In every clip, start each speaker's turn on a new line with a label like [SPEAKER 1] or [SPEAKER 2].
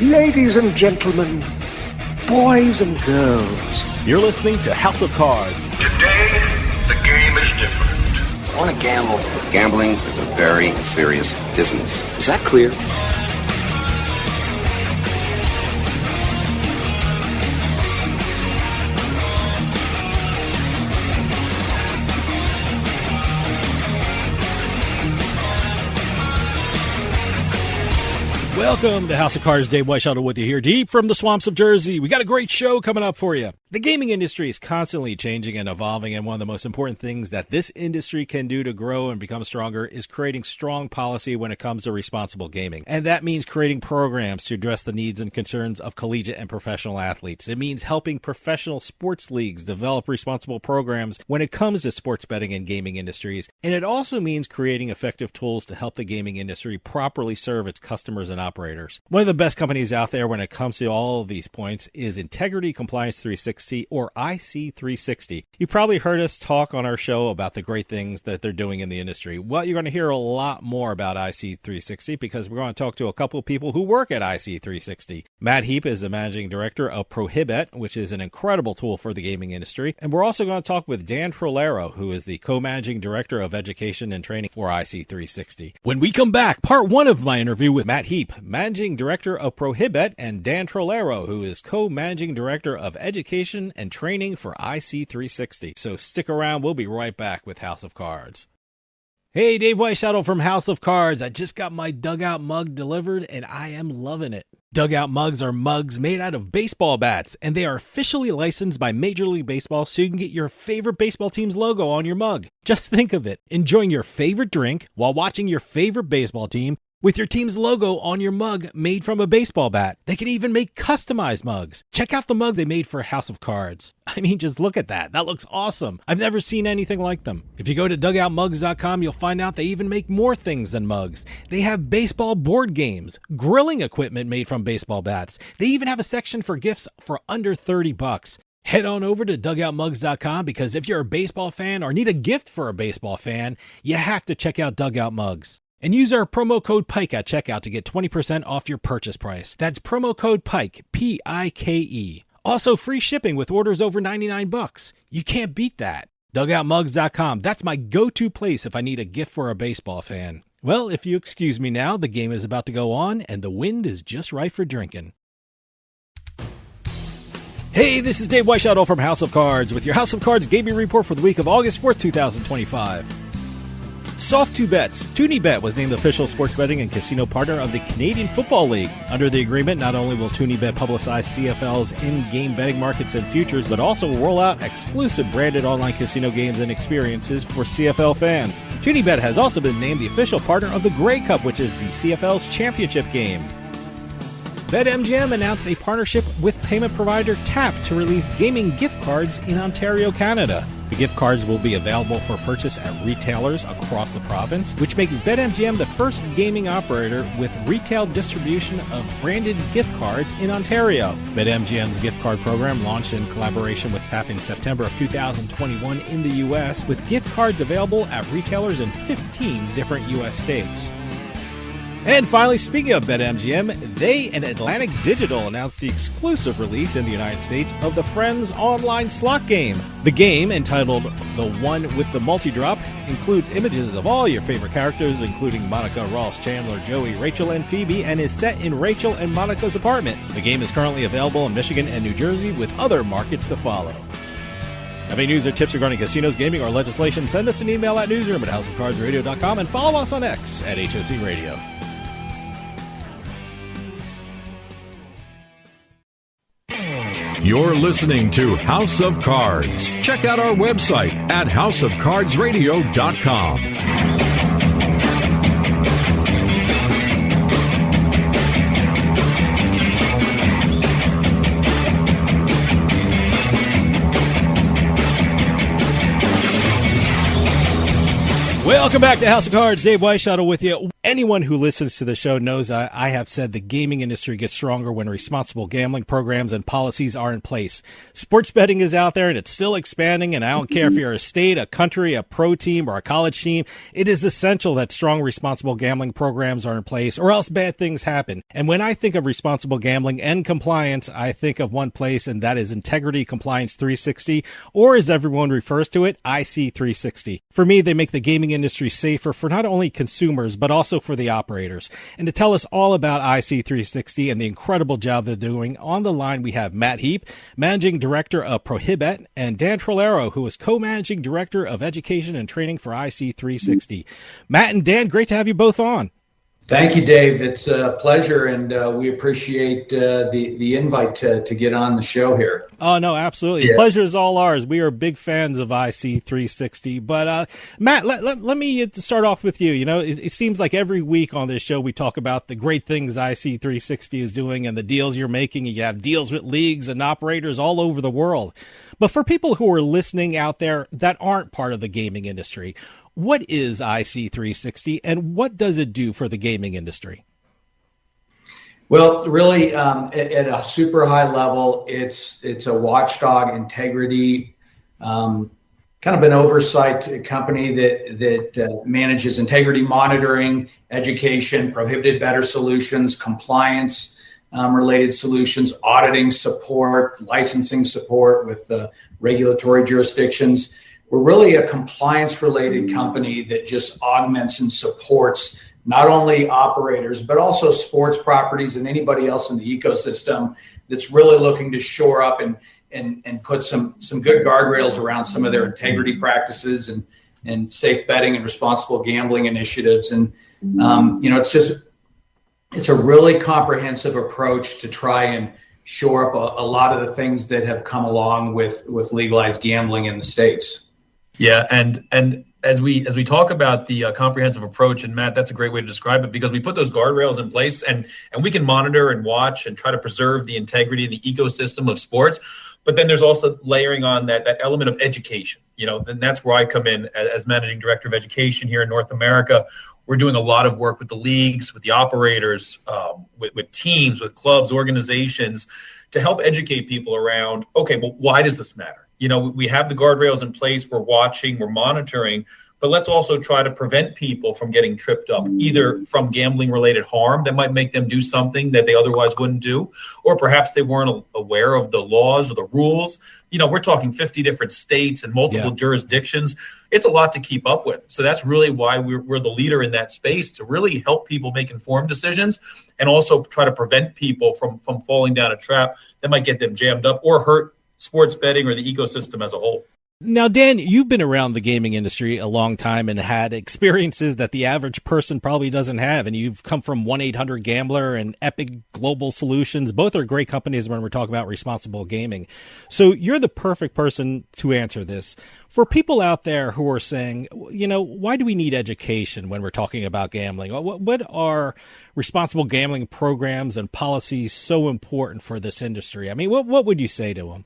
[SPEAKER 1] Ladies and gentlemen, boys and girls.
[SPEAKER 2] You're listening to House of Cards.
[SPEAKER 3] Today, the game is different.
[SPEAKER 4] I want to gamble. Gambling is a very serious business. Is that clear?
[SPEAKER 2] Welcome to House of Cards. Dave Weishaupt with you here, deep from the swamps of Jersey. We got a great show coming up for you. The gaming industry is constantly changing and evolving, and one of the most important things that this industry can do to grow and become stronger is creating strong policy when it comes to responsible gaming. And that means creating programs to address the needs and concerns of collegiate and professional athletes. It means helping professional sports leagues develop responsible programs when it comes to sports betting and gaming industries. And it also means creating effective tools to help the gaming industry properly serve its customers and operators. One of the best companies out there when it comes to all of these points is Integrity Compliance 360, or IC360. You probably heard us talk on our show about the great things that they're doing in the industry. Well, you're going to hear a lot more about IC360 because we're going to talk to a couple of people who work at IC360. Matt Heap is the managing director of Prohibit, which is an incredible tool for the gaming industry. And we're also going to talk with Dan Trolaro, who is the co-managing director of education and training for IC360. When we come back, part one of my interview with Matt Heap, managing director of Prohibit, and Dan Trolaro, who is co-managing director of education and training for IC360. So stick around. We'll be right back with House of Cards. Hey, Dave Weishaupt from House of Cards. I just got my dugout mug delivered, and I am loving it. Dugout mugs are mugs made out of baseball bats, and they are officially licensed by Major League Baseball so you can get your favorite baseball team's logo on your mug. Just think of it, enjoying your favorite drink while watching your favorite baseball team with your team's logo on your mug made from a baseball bat. They can even make customized mugs. Check out the mug they made for House of Cards. I mean, just look at that. That looks awesome. I've never seen anything like them. If you go to dugoutmugs.com, you'll find out they even make more things than mugs. They have baseball board games, grilling equipment made from baseball bats. They even have a section for gifts for under $30. Head on over to dugoutmugs.com because if you're a baseball fan or need a gift for a baseball fan, you have to check out Dugout Mugs. And use our promo code PIKE at checkout to get 20% off your purchase price. That's promo code PIKE, P-I-K-E. Also, free shipping with orders over $99. You can't beat that. DugoutMugs.com. That's my go-to place if I need a gift for a baseball fan. Well, if you excuse me now, the game is about to go on, and the wind is just right for drinking. Hey, this is Dave Weishaupt from House of Cards with your House of Cards gaming report for the week of August 4th, 2025. Soft2Bets. ToonieBet was named the official sports betting and casino partner of the Canadian Football League. Under the agreement, not only will ToonieBet publicize CFL's in-game betting markets and futures, but also will roll out exclusive branded online casino games and experiences for CFL fans. ToonieBet has also been named the official partner of the Grey Cup, which is the CFL's championship game. BetMGM announced a partnership with payment provider Tap to release gaming gift cards in Ontario, Canada. The gift cards will be available for purchase at retailers across the province, which makes BetMGM the first gaming operator with retail distribution of branded gift cards in Ontario. BetMGM's gift card program launched in collaboration with Tap in September of 2021 in the U.S., with gift cards available at retailers in 15 different U.S. states. And finally, speaking of BetMGM, they and Atlantic Digital announced the exclusive release in the United States of the Friends online slot game. The game, entitled The One with the Multi-Drop, includes images of all your favorite characters, including Monica, Ross, Chandler, Joey, Rachel, and Phoebe, and is set in Rachel and Monica's apartment. The game is currently available in Michigan and New Jersey, with other markets to follow. Have any news or tips regarding casinos, gaming, or legislation? Send us an email at newsroom@houseofcardsradio.com and follow us on X at HOC Radio.
[SPEAKER 5] You're listening to House of Cards. Check out our website at houseofcardsradio.com.
[SPEAKER 2] Welcome back to House of Cards. Dave Weishaupt with you. Anyone who listens to the show knows I have said the gaming industry gets stronger when responsible gambling programs and policies are in place. Sports betting is out there and it's still expanding, and I don't care if you're a state, a country, a pro team, or a college team. It is essential that strong responsible gambling programs are in place, or else bad things happen. And when I think of responsible gambling and compliance, I think of one place, and that is Integrity Compliance 360, or as everyone refers to it, IC 360. For me, they make the gaming industry safer for not only consumers, but also for the operators. And to tell us all about IC360 and the incredible job they're doing, on the line we have Matt Heap, Managing Director of Prohibet, and Dan Trolaro, who is Co-Managing Director of Education and Training for IC360. Matt and Dan, great to have you both on.
[SPEAKER 6] Thank you, Dave. It's a pleasure, and we appreciate the invite to get on the show here.
[SPEAKER 2] Oh, no, absolutely. Yeah. The pleasure is all ours. We are big fans of IC360. But, Matt, let me start off with you. You know, it seems like every week on this show we talk about the great things IC360 is doing and the deals you're making. You have deals with leagues and operators all over the world. But for people who are listening out there that aren't part of the gaming industry, what is IC360 and what does it do for the gaming industry?
[SPEAKER 6] Well, really, at a super high level, it's a watchdog integrity, kind of an oversight company that manages integrity monitoring, education, prohibited better solutions, compliance related solutions, auditing support, licensing support with regulatory jurisdictions. We're really a compliance-related company that just augments and supports not only operators, but also sports properties and anybody else in the ecosystem that's really looking to shore up and put some good guardrails around some of their integrity practices and safe betting and responsible gambling initiatives. And, it's a really comprehensive approach to try and shore up a lot of the things that have come along with legalized gambling in the States.
[SPEAKER 7] Yeah, and as we talk about the comprehensive approach, and Matt, that's a great way to describe it, because we put those guardrails in place and we can monitor and watch and try to preserve the integrity of the ecosystem of sports. But then there's also layering on that element of education, and that's where I come in as Managing Director of Education here in North America. We're doing a lot of work with the leagues, with the operators, with teams, with clubs, organizations, to help educate people around, okay, well, why does this matter? We have the guardrails in place, we're watching, we're monitoring, but let's also try to prevent people from getting tripped up, either from gambling-related harm that might make them do something that they otherwise wouldn't do, or perhaps they weren't aware of the laws or the rules. We're talking 50 different states and multiple jurisdictions. It's a lot to keep up with. So that's really why we're the leader in that space, to really help people make informed decisions and also try to prevent people from falling down a trap that might get them jammed up or hurt sports betting or the ecosystem as a whole.
[SPEAKER 2] Now, Dan, you've been around the gaming industry a long time and had experiences that the average person probably doesn't have. And you've come from 1-800-GAMBLER and Epic Global Solutions. Both are great companies when we're talking about responsible gaming. So you're the perfect person to answer this. For people out there who are saying, why do we need education when we're talking about gambling? What are responsible gambling programs and policies so important for this industry? I mean, what would you say to them?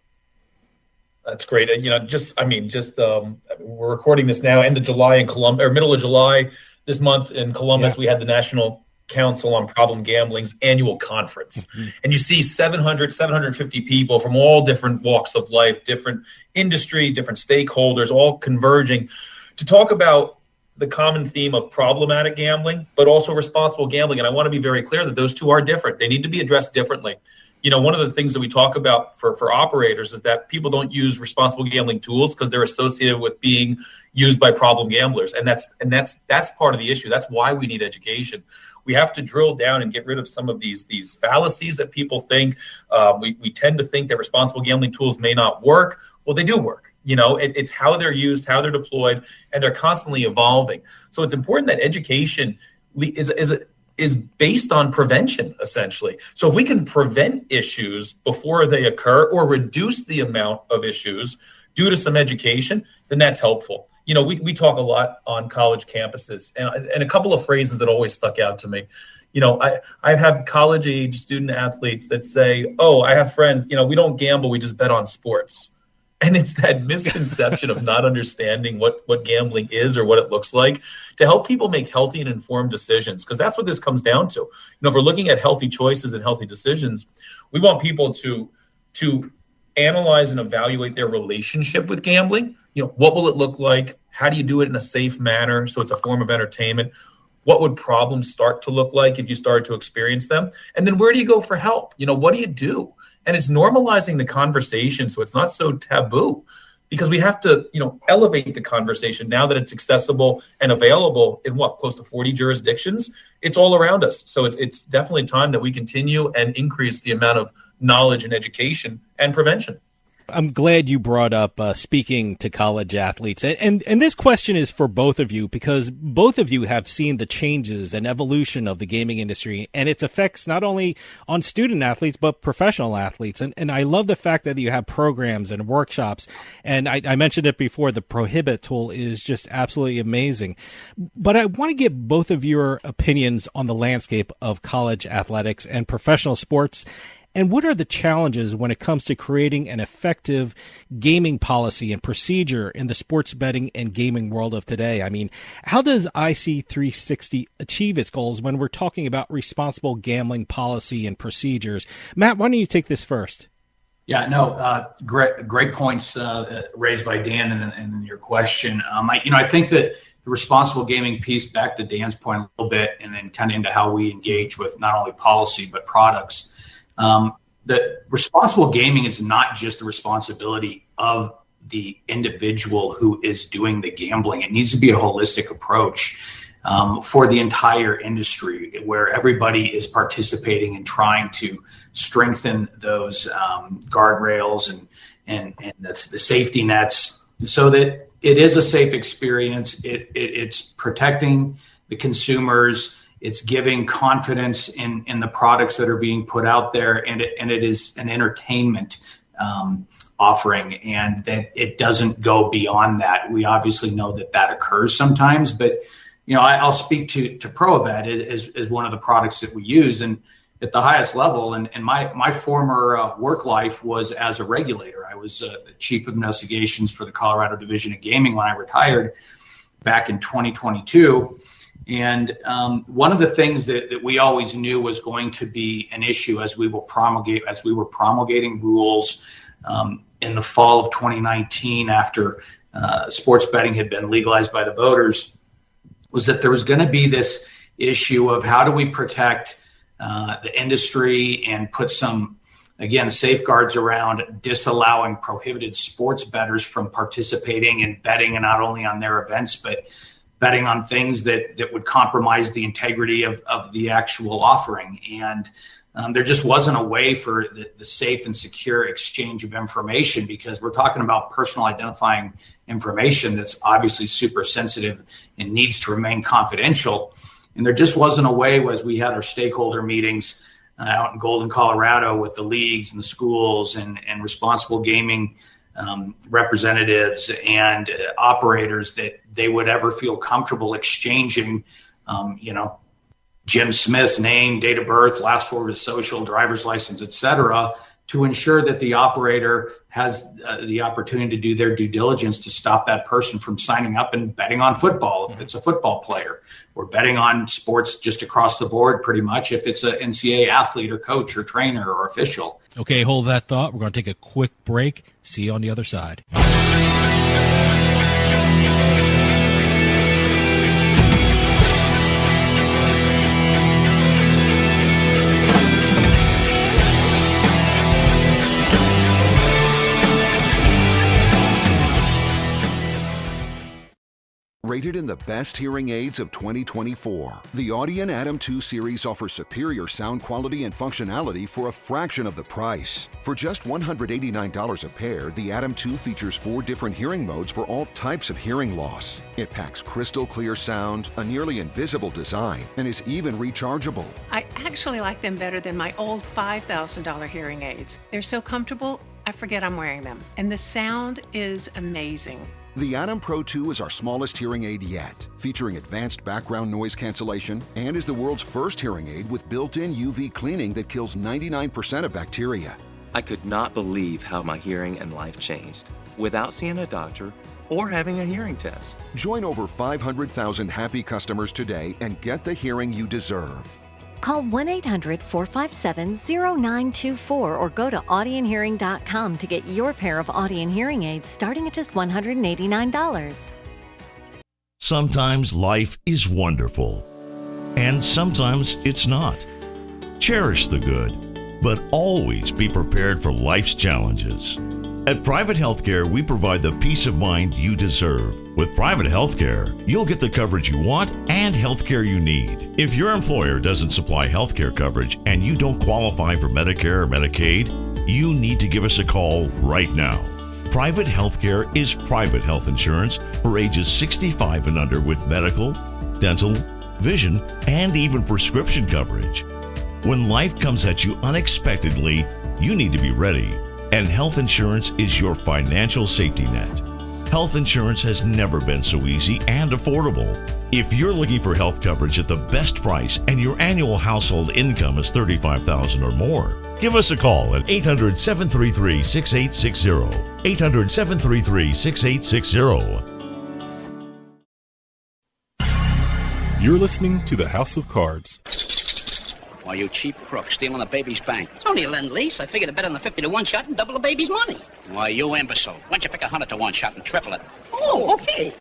[SPEAKER 7] That's great. We're recording this now, end of July in Columbus, or middle of July this month in Columbus. We had the National Council on Problem Gambling's annual conference. Mm-hmm. And you see 750 people from all different walks of life, different industry, different stakeholders, all converging to talk about the common theme of problematic gambling, but also responsible gambling. And I want to be very clear that those two are different. They need to be addressed differently. One of the things that we talk about for operators is that people don't use responsible gambling tools because they're associated with being used by problem gamblers. And that's part of the issue. That's why we need education. We have to drill down and get rid of some of these fallacies that people think. We tend to think that responsible gambling tools may not work. Well, they do work. It's how they're used, how they're deployed, and they're constantly evolving. So it's important that education is based on prevention, essentially. So if we can prevent issues before they occur or reduce the amount of issues due to some education, then that's helpful. We talk a lot on college campuses, and a couple of phrases that always stuck out to me. I've had college-age student athletes that say, I have friends, we don't gamble, we just bet on sports. And it's that misconception of not understanding what gambling is or what it looks like to help people make healthy and informed decisions. Because that's what this comes down to. If we're looking at healthy choices and healthy decisions, we want people to analyze and evaluate their relationship with gambling. What will it look like? How do you do it in a safe manner so it's a form of entertainment? What would problems start to look like if you started to experience them? And then where do you go for help? What do you do? And it's normalizing the conversation so it's not so taboo, because we have to, elevate the conversation now that it's accessible and available in close to 40 jurisdictions. It's all around us. So it's definitely time that we continue and increase the amount of knowledge and education and prevention.
[SPEAKER 2] I'm glad you brought up speaking to college athletes. And this question is for both of you, because both of you have seen the changes and evolution of the gaming industry and its effects not only on student athletes, but professional athletes. And I love the fact that you have programs and workshops. And I mentioned it before, the Prohibit tool is just absolutely amazing. But I want to get both of your opinions on the landscape of college athletics and professional sports. And what are the challenges when it comes to creating an effective gaming policy and procedure in the sports betting and gaming world of today? I mean, how does IC360 achieve its goals when we're talking about responsible gambling policy and procedures? Matt, why don't you take this first?
[SPEAKER 6] Yeah, no, great points raised by Dan in your question. I think that the responsible gaming piece, back to Dan's point a little bit, and then kind of into how we engage with not only policy but products. The responsible gaming is not just the responsibility of the individual who is doing the gambling. It needs to be a holistic approach for the entire industry, where everybody is participating and trying to strengthen those guardrails and the safety nets so that it is a safe experience. It's protecting the consumers. It's giving confidence in the products that are being put out there, and it is an entertainment offering, and that it doesn't go beyond that. We obviously know that occurs sometimes, but I'll speak to Prohibit as one of the products that we use, and at the highest level. And my former work life was as a regulator. I was the chief of investigations for the Colorado Division of Gaming when I retired back in 2022. And one of the things that we always knew was going to be an issue as we were promulgating rules in the fall of 2019 after sports betting had been legalized by the voters, was that there was going to be this issue of how do we protect the industry and put some, again, safeguards around disallowing prohibited sports bettors from participating and betting, and not only on their events, but betting on things that would compromise the integrity of the actual offering. And there just wasn't a way for the safe and secure exchange of information, because we're talking about personal identifying information that's obviously super sensitive and needs to remain confidential. And there just wasn't a way, as we had our stakeholder meetings out in Golden, Colorado, with the leagues and the schools and responsible gaming representatives and operators, that they would ever feel comfortable exchanging, Jim Smith's name, date of birth, last four of his social, driver's license, et cetera, to ensure that the operator has the opportunity to do their due diligence to stop that person from signing up and betting on football if it's a football player, or betting on sports just across the board pretty much if it's an NCAA athlete or coach or trainer or official.
[SPEAKER 2] Okay, hold that thought. We're going to take a quick break. See you on the other side.
[SPEAKER 8] Rated in the best hearing aids of 2024, the Audien Atom 2 series offers superior sound quality and functionality for a fraction of the price. For just $189 a pair, the Atom 2 features 4 different hearing modes for all types of hearing loss. It packs crystal clear sound, a nearly invisible design, and is even rechargeable.
[SPEAKER 9] I actually like them better than my old $5,000 hearing aids. They're so comfortable, I forget I'm wearing them. And the sound is amazing.
[SPEAKER 8] The Atom Pro 2 is our smallest hearing aid yet, featuring advanced background noise cancellation, and is the world's first hearing aid with built-in UV cleaning that kills 99% of bacteria.
[SPEAKER 10] I could not believe how my hearing and life changed. without seeing a doctor or having a hearing test.
[SPEAKER 8] Join over 500,000 happy customers today and get the hearing you deserve.
[SPEAKER 11] Call 1-800-457-0924 or go to audionhearing.com to get your pair of Audien hearing aids starting at just $189.
[SPEAKER 12] Sometimes life is wonderful, and sometimes it's not. Cherish the good, but always be prepared for life's challenges. At Private Healthcare, we provide the peace of mind you deserve. With Private Healthcare, you'll get the coverage you want and healthcare you need. If your employer doesn't supply healthcare coverage and you don't qualify for Medicare or Medicaid, you need to give us a call right now. Private Healthcare is private health insurance for ages 65 and under with medical, dental, vision, and even prescription coverage. When life comes at you unexpectedly, you need to be ready. And health insurance is your financial safety net. Health insurance has never been so easy and affordable. If you're looking for health coverage at the best price and your annual household income is $35,000 or more, give us a call at 800-733-6860. 800-733-6860.
[SPEAKER 5] You're listening to the House of Cards.
[SPEAKER 13] Why, you cheap crook, stealing the baby's bank. It's only a lend-lease. I figured to bet on the 50-to-1 shot and double the baby's money. Why, you imbecile. Why don't you pick a 100-to-1 shot and triple it? Oh, okay.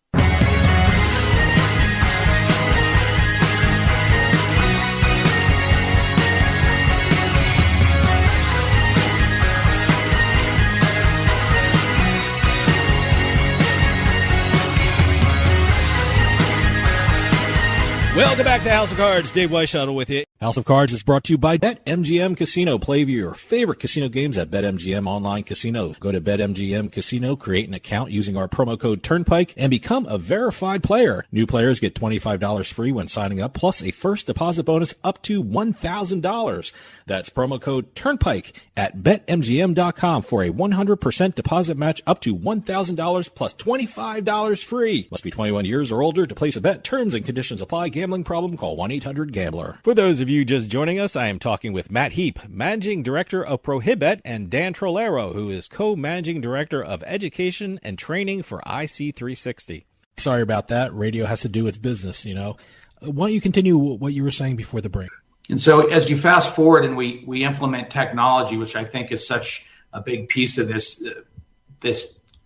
[SPEAKER 2] Welcome back to House of Cards. Dave Weishuttle with you. House of Cards is brought to you by BetMGM Casino. Play your favorite casino games at BetMGM Online Casino. Go to BetMGM Casino, create an account using our promo code Turnpike, and become a verified player. New players get $25 free when signing up, plus a first deposit bonus up to $1,000. That's promo code Turnpike at BetMGM.com for a 100% deposit match up to $1,000 plus $25 free. Must be 21 years or older to place a bet. Terms and conditions apply. Gambling problem? Call 1-800-GAMBLER. For those of you just joining us, I am talking with Matt Heap, Managing Director of Prohibet, and Dan Trolaro, who is Co-Managing Director of Education and Training for IC360. Sorry about that. Radio has to do its business, you know. Why don't you continue what you were saying before the break?
[SPEAKER 6] And so as you fast forward and we implement technology, which I think is such a big piece of this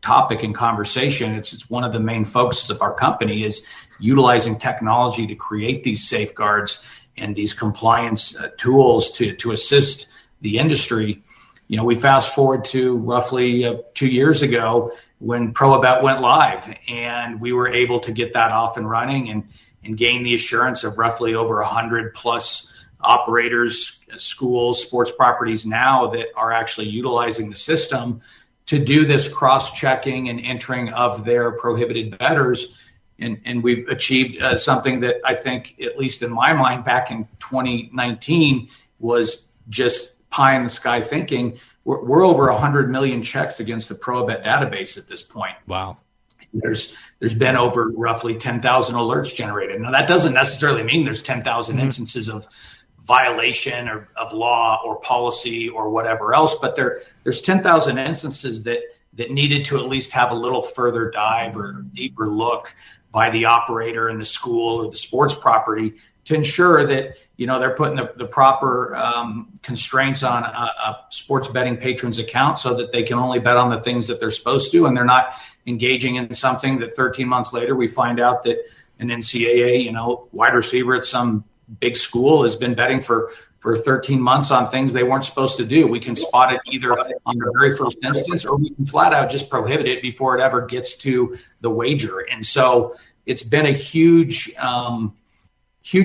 [SPEAKER 6] topic and conversation, it's one of the main focuses of our company is utilizing technology to create these safeguards and these compliance tools to assist the industry. You know, we fast forward to roughly 2 years ago when ProAbet went live, and we were able to get that off and running and gain the assurance of roughly over 100 plus operators, schools, sports properties now that are actually utilizing the system to do this cross-checking and entering of their prohibited bettors. And we've achieved something that I think, at least in my mind, back in 2019 was just pie in the sky thinking. We're over 100 million checks against the ProAbet database at this point.
[SPEAKER 2] Wow.
[SPEAKER 6] There's been over roughly 10,000 alerts generated. Now, that doesn't necessarily mean there's 10,000 instances of violation or of law or policy or whatever else, but there's 10,000 instances that needed to at least have a little further dive or deeper look by the operator in the school or the sports property to ensure that, you know, they're putting the proper constraints on a sports betting patron's account so that they can only bet on the things that they're supposed to, and they're not engaging in something that 13 months later we find out that an NCAA, you know, wide receiver at some big school has been betting for 13 months on things they weren't supposed to do. We can spot it either on the very first instance, or we can flat out just prohibit it before it ever gets to the wager. And so it's been a huge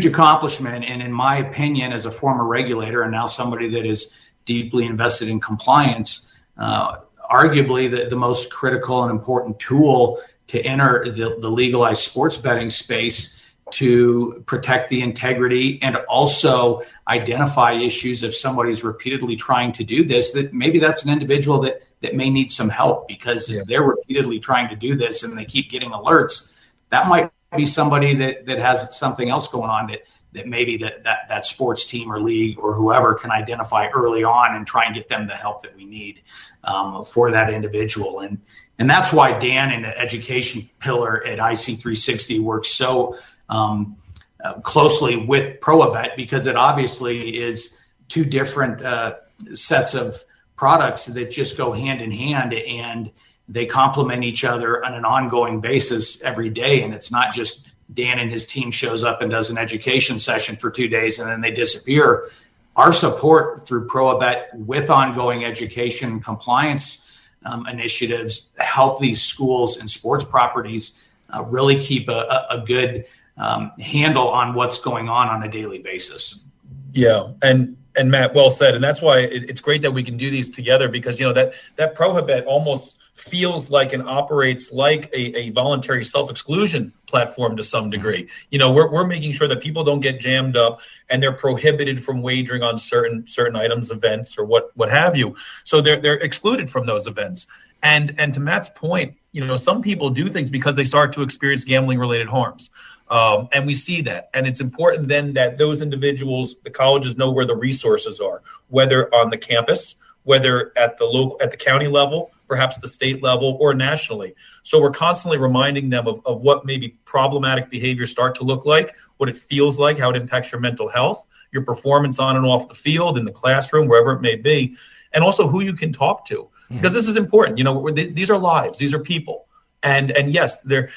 [SPEAKER 6] accomplishment. And in my opinion, as a former regulator and now somebody that is deeply invested in compliance, arguably the most critical and important tool to enter the legalized sports betting space to protect the integrity and also identify issues if somebody's repeatedly trying to do this, that maybe that's an individual that may need some help, because if they're repeatedly trying to do this and they keep getting alerts, that might be somebody that has something else going on that maybe that sports team or league or whoever can identify early on and try and get them the help that we need for that individual. And that's why Dan in the education pillar at IC360 works so closely with ProAbet, because it obviously is two different sets of products that just go hand in hand, and they complement each other on an ongoing basis every day. And it's not just Dan and his team shows up and does an education session for 2 days and then they disappear. Our support through ProAbet with ongoing education compliance initiatives help these schools and sports properties really keep a good handle on what's going on a daily basis.
[SPEAKER 7] Yeah, and Matt, well said. And that's why it's great that we can do these together, because that ProAbet almost feels like and operates like a voluntary self-exclusion platform to some degree. We're making sure that people don't get jammed up and they're prohibited from wagering on certain items, events, or what have you. So they're excluded from those events. And to Matt's point, some people do things because they start to experience gambling-related harms. And we see that. And it's important then that those individuals, the colleges, know where the resources are, whether on the campus, whether at the county level, perhaps the state level, or nationally. So we're constantly reminding them of what maybe problematic behaviors start to look like, what it feels like, how it impacts your mental health, your performance on and off the field, in the classroom, wherever it may be, and also who you can talk to. Because this is important. These are lives. These are people. And yes, they're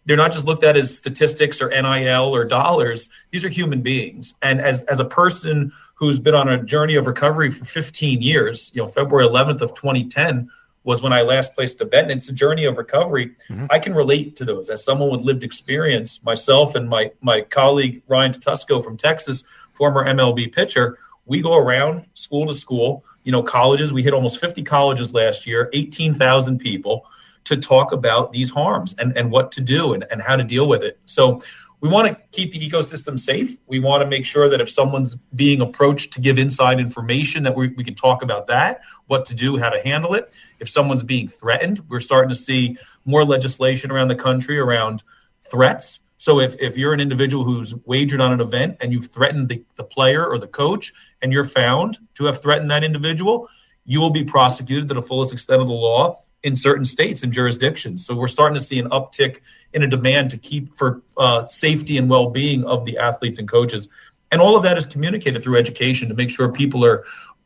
[SPEAKER 7] not just looked at as statistics or NIL or dollars. These are human beings. And as a person who's been on a journey of recovery for 15 years, February 11th of 2010 was when I last placed a bet, and it's a journey of recovery. I can relate to those as someone with lived experience. Myself and my colleague Ryan Tutusco from Texas, former MLB pitcher, we go around school to school, colleges. We hit almost 50 colleges last year, 18,000 people, to talk about these harms and what to do and how to deal with it. So we want to keep the ecosystem safe. We want to make sure that if someone's being approached to give inside information, that we can talk about that, what to do, how to handle it. If someone's being threatened, we're starting to see more legislation around the country around threats. So if you're an individual who's wagered on an event and you've threatened the player or the coach, and you're found to have threatened that individual, you will be prosecuted to the fullest extent of the law in certain states and jurisdictions. So we're starting to see an uptick in a demand to keep for safety and well-being of the athletes and coaches. And all of that is communicated through education to make sure people are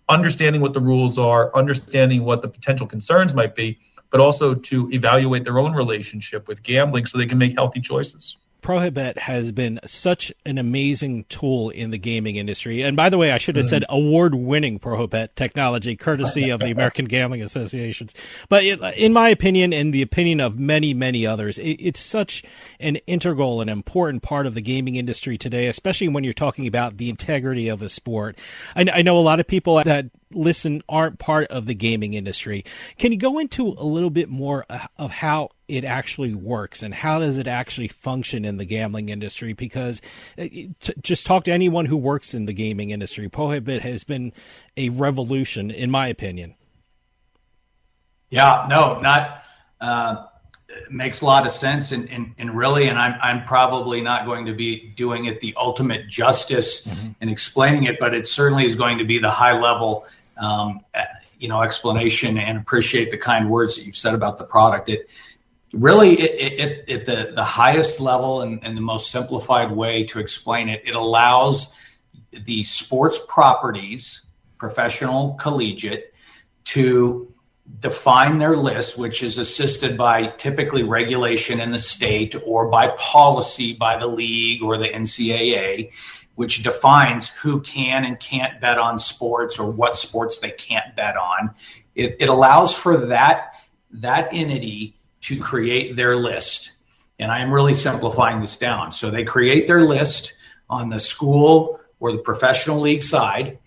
[SPEAKER 7] understanding what the rules are, understanding what the potential concerns might be, but also to evaluate their own relationship with gambling so they can make healthy choices.
[SPEAKER 2] ProAbet has been such an amazing tool in the gaming industry. And by the way, I should have said award-winning ProAbet technology, courtesy of the American Gambling Associations. But in my opinion, and the opinion of many, many others, it's such an integral and important part of the gaming industry today, especially when you're talking about the integrity of a sport. I know a lot of people that listen aren't part of the gaming industry. Can you go into a little bit more of how it actually works and how does it actually function in the gambling industry? Because just talk to anyone who works in the gaming industry. ProAbet has been a revolution, in my opinion.
[SPEAKER 6] Yeah, no, not makes a lot of sense, and really, and I'm probably not going to be doing it the ultimate justice and explaining it, but it certainly is going to be the high level explanation, and appreciate the kind words that you've said about the product. It really, at the highest level and the most simplified way to explain it, it allows the sports properties, professional, collegiate, to define their list, which is assisted by typically regulation in the state or by policy by the league or the NCAA, which defines who can and can't bet on sports or what sports they can't bet on. It allows for that entity to create their list. And I am really simplifying this down. So they create their list on the school or the professional league side,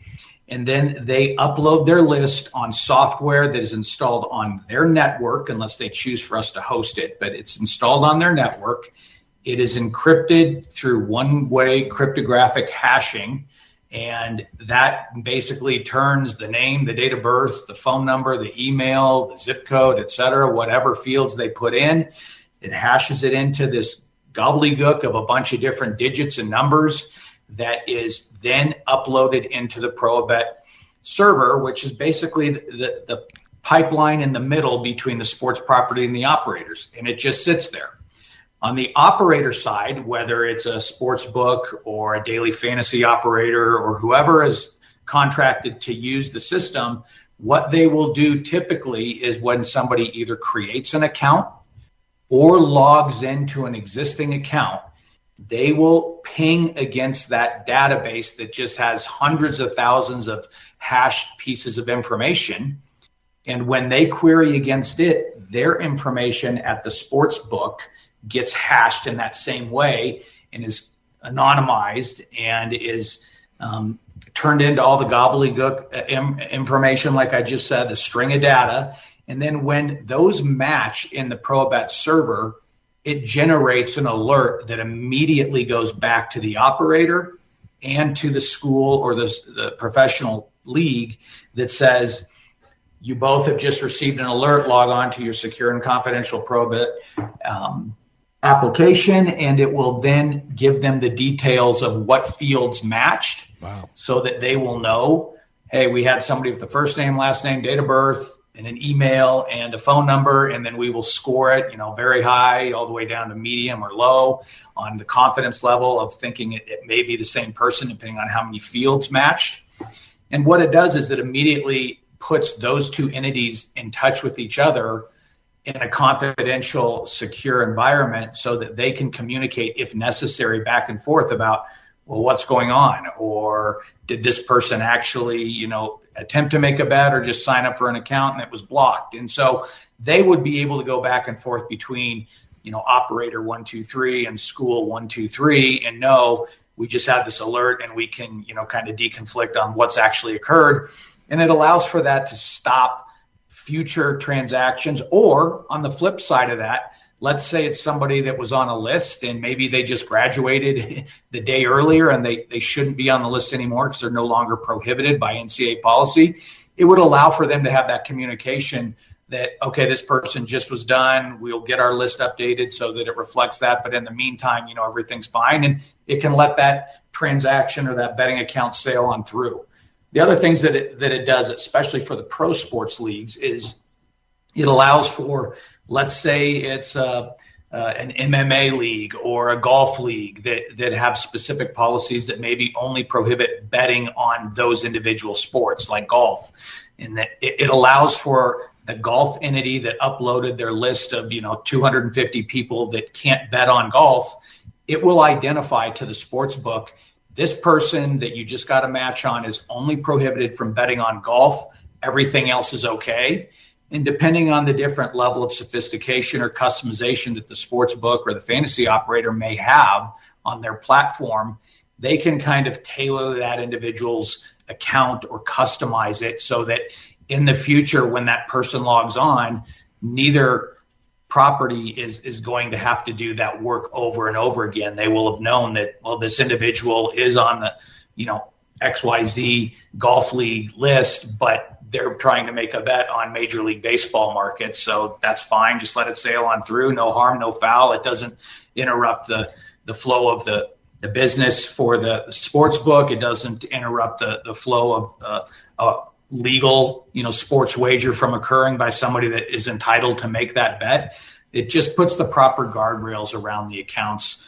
[SPEAKER 6] and then they upload their list on software that is installed on their network, unless they choose for us to host it, but it's installed on their network. It is encrypted through one-way cryptographic hashing, and that basically turns the name, the date of birth, the phone number, the email, the zip code, et cetera, whatever fields they put in. It hashes it into this gobbledygook of a bunch of different digits and numbers that is then uploaded into the ProAbet server, which is basically the pipeline in the middle between the sports property and the operators, and it just sits there. On the operator side, whether it's a sports book or a daily fantasy operator or whoever is contracted to use the system, what they will do typically is when somebody either creates an account or logs into an existing account, they will ping against that database that just has hundreds of thousands of hashed pieces of information. And when they query against it, their information at the sports book gets hashed in that same way and is anonymized and is turned into all the gobbledygook information, like I just said, the string of data. And then when those match in the ProBet server, it generates an alert that immediately goes back to the operator and to the school or the professional league that says, you both have just received an alert, log on to your secure and confidential ProBet application, and it will then give them the details of what fields matched.
[SPEAKER 2] Wow.
[SPEAKER 6] So that they will know, hey, we had somebody with the first name, last name, date of birth, and an email and a phone number, and then we will score it, very high all the way down to medium or low on the confidence level of thinking it may be the same person depending on how many fields matched. And what it does is it immediately puts those two entities in touch with each other in a confidential, secure environment so that they can communicate, if necessary, back and forth about, well, what's going on? Or did this person actually, attempt to make a bet or just sign up for an account and it was blocked? And so they would be able to go back and forth between, operator 123 and school 123 and know we just had this alert and we can, kind of deconflict on what's actually occurred. And it allows for that to stop future transactions. Or on the flip side of that, let's say it's somebody that was on a list and maybe they just graduated the day earlier and they shouldn't be on the list anymore because they're no longer prohibited by NCAA policy. It would allow for them to have that communication that, okay, this person just was done. We'll get our list updated so that it reflects that. But in the meantime, everything's fine. And it can let that transaction or that betting account sail on through. The other things that it does, especially for the pro sports leagues, is it allows for, let's say it's an MMA league or a golf league that have specific policies that maybe only prohibit betting on those individual sports like golf. And that it allows for the golf entity that uploaded their list of 250 people that can't bet on golf, it will identify to the sports book, this person that you just got a match on is only prohibited from betting on golf. Everything else is okay. And depending on the different level of sophistication or customization that the sports book or the fantasy operator may have on their platform, they can kind of tailor that individual's account or customize it so that in the future, when that person logs on, neither property is going to have to do that work over and over again. They will have known that, well, this individual is on the, XYZ golf league list, but they're trying to make a bet on Major League Baseball markets. So that's fine. Just let it sail on through. No harm, no foul. It doesn't interrupt the flow of the business for the sports book. It doesn't interrupt the flow of legal, sports wager from occurring by somebody that is entitled to make that bet. It just puts the proper guardrails around the accounts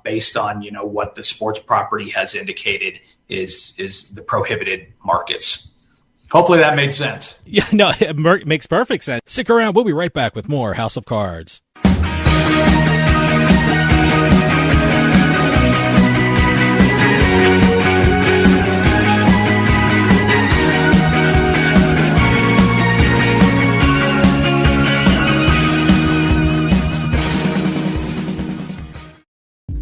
[SPEAKER 6] based on, what the sports property has indicated is the prohibited markets. Hopefully that made sense.
[SPEAKER 2] Yeah, no, it makes perfect sense. Stick around. We'll be right back with more House of Cards.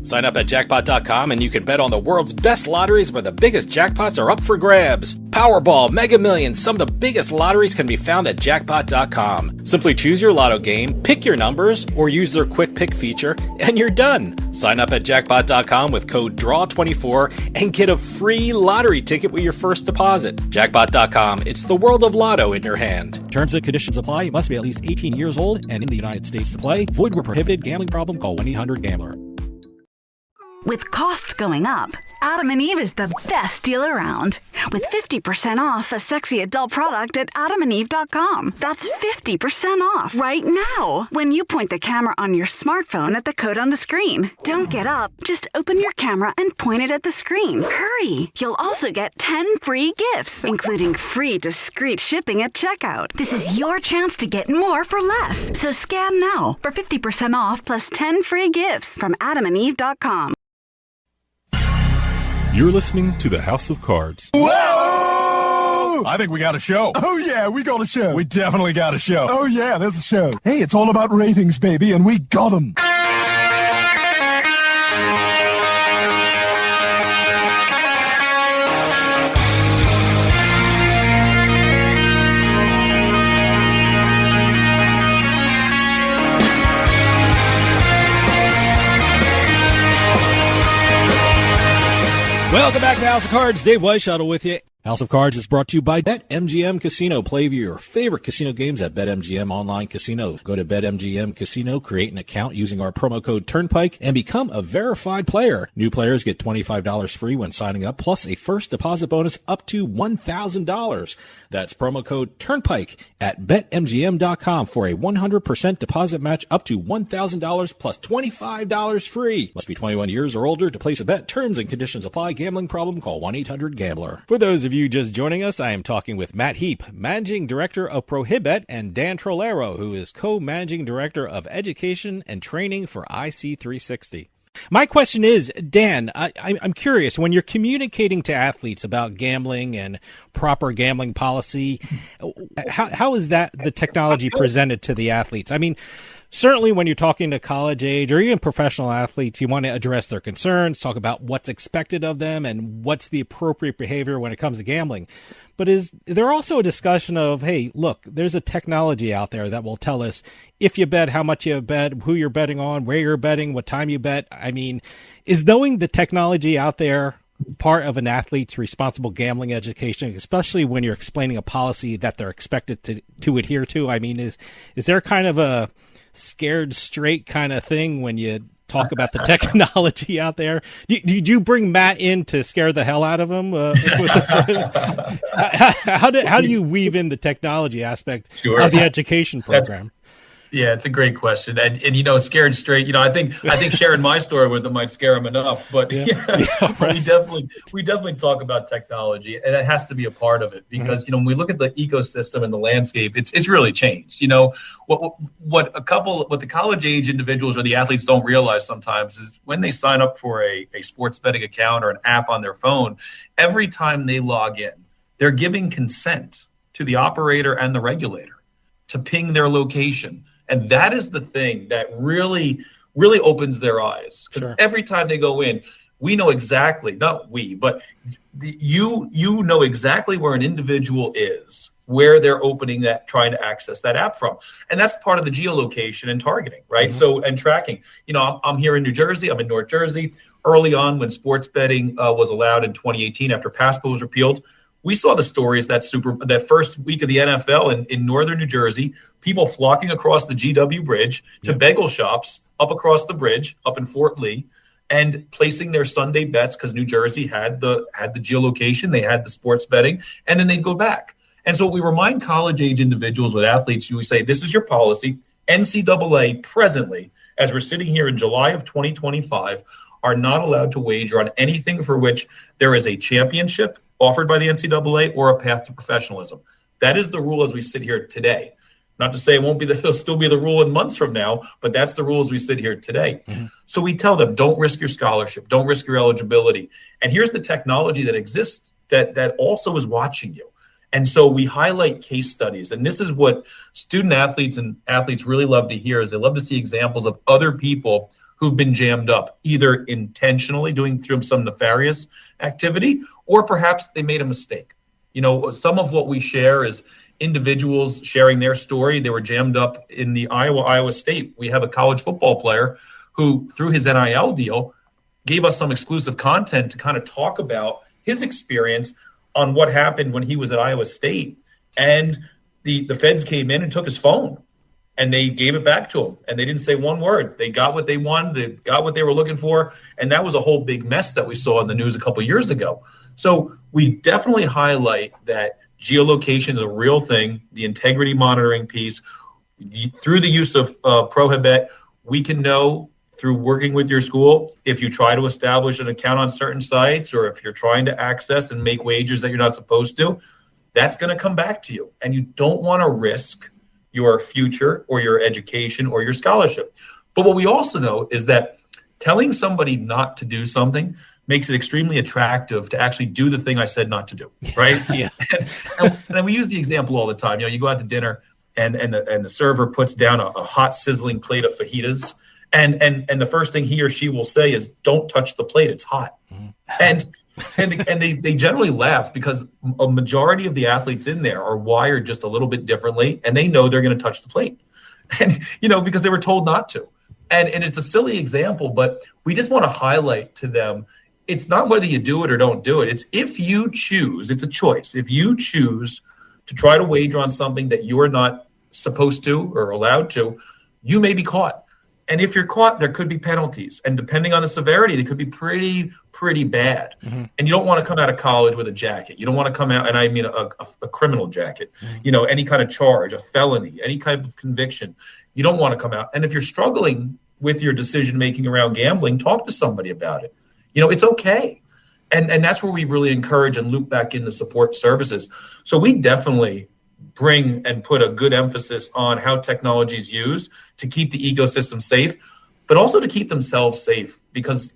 [SPEAKER 2] Sign up at jackpot.com and you can bet on the world's best lotteries where the biggest jackpots are up for grabs. Powerball, Mega Millions, some of the biggest lotteries can be found at jackpot.com. Simply choose your lotto game, pick your numbers, or use their quick pick feature, and you're done. Sign up at jackpot.com with code DRAW24 and get a free lottery ticket with your first deposit. Jackpot.com, it's the world of lotto in your hand. Terms and conditions apply. You must be at least 18 years old and in the United States to play. Void where prohibited. Gambling problem? Call 1-800-GAMBLER.
[SPEAKER 14] With costs going up, Adam and Eve is the best deal around. With 50% off a sexy adult product at adamandeve.com. That's 50% off right now when you point the camera on your smartphone at the code on the screen. Don't get up. Just open your camera and point it at the screen. Hurry! You'll also get 10 free gifts, including free discreet shipping at checkout. This is your chance to get more for less. So scan now for 50% off plus 10 free gifts from adamandeve.com.
[SPEAKER 5] You're listening to the House of Cards.
[SPEAKER 15] Whoa! I think we got a show.
[SPEAKER 16] Oh, yeah, we got a show.
[SPEAKER 15] We definitely got a show.
[SPEAKER 16] Oh, yeah, there's a show. Hey, it's all about ratings, baby, and we got them.
[SPEAKER 2] Welcome back to House of Cards. Dave Weishuttle with you. House of Cards is brought to you by BetMGM Casino. Play your favorite casino games at BetMGM Online Casino. Go to BetMGM Casino, create an account using our promo code Turnpike, and become a verified player. New players get $25 free when signing up, plus a first deposit bonus up to $1,000. That's promo code Turnpike at BetMGM.com for a 100% deposit match up to $1,000 plus $25 free. Must be 21 years or older to place a bet. Terms and conditions apply. Gambling problem? Call 1-800-GAMBLER. For those of you just joining us, I am talking with Matt Heap, Managing Director of Prohibet, and Dan Trolaro, who is Co-Managing Director of Education and Training for IC360. My question is, Dan, I'm curious, when you're communicating to athletes about gambling and proper gambling policy, how is that the technology presented to the athletes? I mean, certainly when you're talking to college age or even professional athletes, you want to address their concerns, talk about what's expected of them and what's the appropriate behavior when it comes to gambling. But is there also a discussion of, hey, look, there's a technology out there that will tell us if you bet, how much you bet, who you're betting on, where you're betting, what time you bet? I mean, is knowing the technology out there part of an athlete's responsible gambling education, especially when you're explaining a policy that they're expected to adhere to? I mean, is there kind of a scared straight kind of thing when you talk about the technology out there? Did you bring Matt in to scare the hell out of him? How do you weave in the technology aspect of the education program?
[SPEAKER 7] Yeah, it's a great question. And scared straight, I think sharing my story with them might scare them enough, but right. we definitely talk about technology, and it has to be a part of it because, when we look at the ecosystem and the landscape, it's really changed. What the college age individuals or the athletes don't realize sometimes is when they sign up for a sports betting account or an app on their phone, every time they log in, they're giving consent to the operator and the regulator to ping their location. And that is the thing that really, really opens their eyes. Because every time they go in, we know exactly, not we, but you know exactly where an individual is, where they're opening that, trying to access that app from. And that's part of the geolocation and targeting, right? So, and tracking. I'm here in New Jersey. I'm in North Jersey. Early on when sports betting was allowed in 2018 after PASPA was repealed, we saw the stories that first week of the NFL in northern New Jersey, people flocking across the GW Bridge to bagel shops up across the bridge, up in Fort Lee, and placing their Sunday bets because New Jersey had the geolocation, they had the sports betting, and then they'd go back. And so we remind college-age individuals with athletes, we say, this is your policy. NCAA presently, as we're sitting here in July of 2025, are not allowed to wager on anything for which there is a championship offered by the NCAA or a path to professionalism. That is the rule as we sit here today. Not to say it'll still be the rule in months from now, but that's the rule as we sit here today. So we tell them, don't risk your scholarship, don't risk your eligibility. And here's the technology that exists that also is watching you. And so we highlight case studies. And this is what student athletes and athletes really love to hear, is they love to see examples of other people who've been jammed up, either intentionally doing through some nefarious activity, or perhaps they made a mistake. Some of what we share is individuals sharing their story. They were jammed up in the Iowa State. We have a college football player who, through his NIL deal, gave us some exclusive content to kind of talk about his experience on what happened when he was at Iowa State. And the feds came in and took his phone. and they gave it back to them, and they didn't say one word. They got what they wanted. They got what they were looking for, and that was a whole big mess that we saw in the news a couple of years ago. So we definitely highlight that geolocation is a real thing, the integrity monitoring piece. Through the use of Prohibet, we can know through working with your school if you try to establish an account on certain sites or if you're trying to access and make wagers that you're not supposed to, that's going to come back to you. And you don't want to risk your future or your education or your scholarship. But what we also know is that telling somebody not to do something makes it extremely attractive to actually do the thing I said not to do, right?
[SPEAKER 2] Yeah.
[SPEAKER 7] And we use the example all the time. You go out to dinner and the server puts down a hot sizzling plate of fajitas, and the first thing he or she will say is, "Don't touch the plate; it's hot." Mm-hmm. And they generally laugh because a majority of the athletes in there are wired just a little bit differently, and they know they're going to touch the plate, and because they were told not to. And it's a silly example, but we just want to highlight to them, it's not whether you do it or don't do it. It's if you choose, it's a choice. If you choose to try to wager on something that you are not supposed to or allowed to, you may be caught. And if you're caught, there could be penalties. And depending on the severity, they could be pretty bad. Mm-hmm. And you don't want to come out of college with a jacket. You don't want to come out, and I mean a criminal jacket, any kind of charge, a felony, any kind of conviction. You don't want to come out. And if you're struggling with your decision-making around gambling, talk to somebody about it. It's okay. And that's where we really encourage and loop back in the support services. So we definitely bring and put a good emphasis on how technology is used to keep the ecosystem safe, but also to keep themselves safe, because